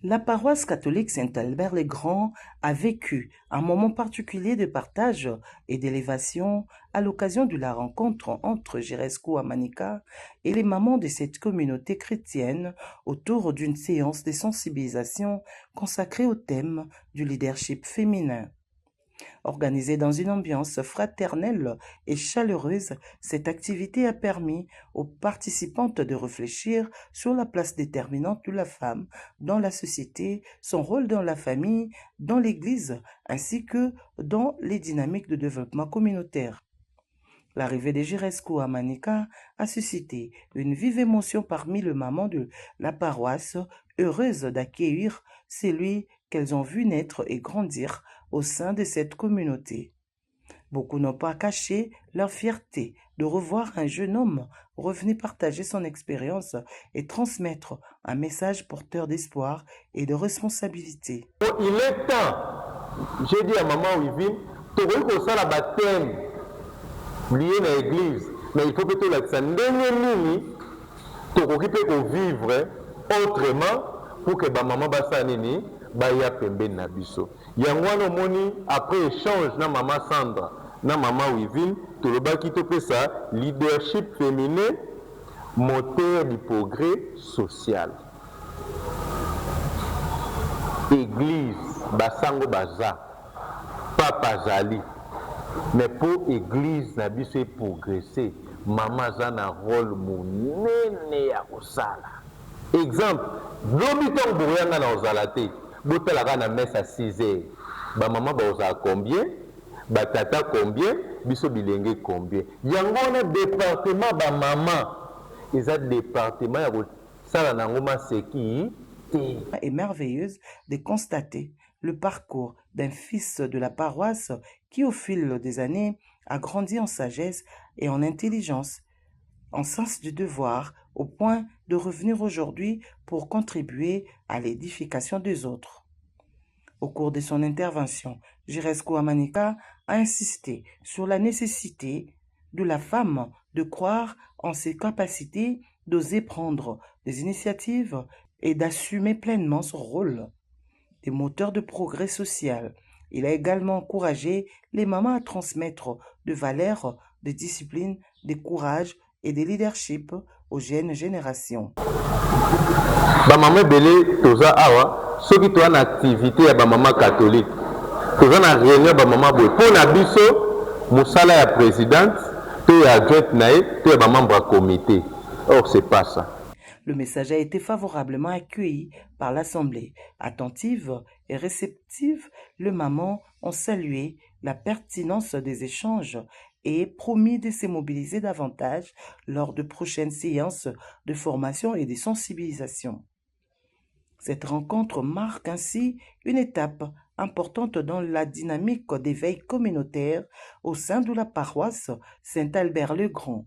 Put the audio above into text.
La paroisse catholique Saint-Albert-les-Grands a vécu un moment particulier de partage et d'élévation à l'occasion de la rencontre entre Girescu Amanika et les mamans de cette communauté chrétienne autour d'une séance de sensibilisation consacrée au thème du leadership féminin. Organisée dans une ambiance fraternelle et chaleureuse, cette activité a permis aux participantes de réfléchir sur la place déterminante de la femme dans la société, son rôle dans la famille, dans l'Église, ainsi que dans les dynamiques de développement communautaire. L'arrivée de Girescu à Manica a suscité une vive émotion parmi les mamans de la paroisse, heureuses d'accueillir celui qu'elles ont vu naître et grandir au sein de cette communauté. Beaucoup n'ont pas caché leur fierté de revoir un jeune homme revenir partager son expérience et transmettre un message porteur d'espoir et de responsabilité. Il est temps, j'ai dit à maman Wivine, tu vois ça la baptême lié à l'église, mais il faut que tu l'aies tu vivre autrement pour que maman basa nini baya pembe na biso. Yangwana moni après échange na maman Sandra na maman Wivine, tu le baki to pesa leadership féminin moteur du progrès social. Église basango baza papa zali mais pour église na biso progresser maman za na rôle monene ya kosala. Exemple lobi ton boyanga na ozala te botalaka na messe à 6h ba maman ba ozala combien ba tata combien biso bilenge combien yango na département ba maman eza département ya kosala nango maseki est merveilleuse de constater le parcours d'un fils de la paroisse qui, au fil des années, a grandi en sagesse et en intelligence, en sens du devoir, au point de revenir aujourd'hui pour contribuer à l'édification des autres. Au cours de son intervention, Girescu Amanika a insisté sur la nécessité de la femme de croire en ses capacités, d'oser prendre des initiatives et d'assumer pleinement son rôle de moteur de progrès social. Il a également encouragé les mamans à transmettre de valeurs, de discipline, de courage et de leadership aux jeunes générations. Ba maman belé toza awa soki to na activité ya ba maman catholique toza na réunion ba maman boy pour na biso musala ya présidente to ya adjointe nae to ya ba membre comité. Or c'est pas ça. Le message a été favorablement accueilli par l'Assemblée. Attentive et réceptive, les mamans ont salué la pertinence des échanges et promis de se mobiliser davantage lors de prochaines séances de formation et de sensibilisation. Cette rencontre marque ainsi une étape importante dans la dynamique d'éveil communautaire au sein de la paroisse Saint-Albert-le-Grand.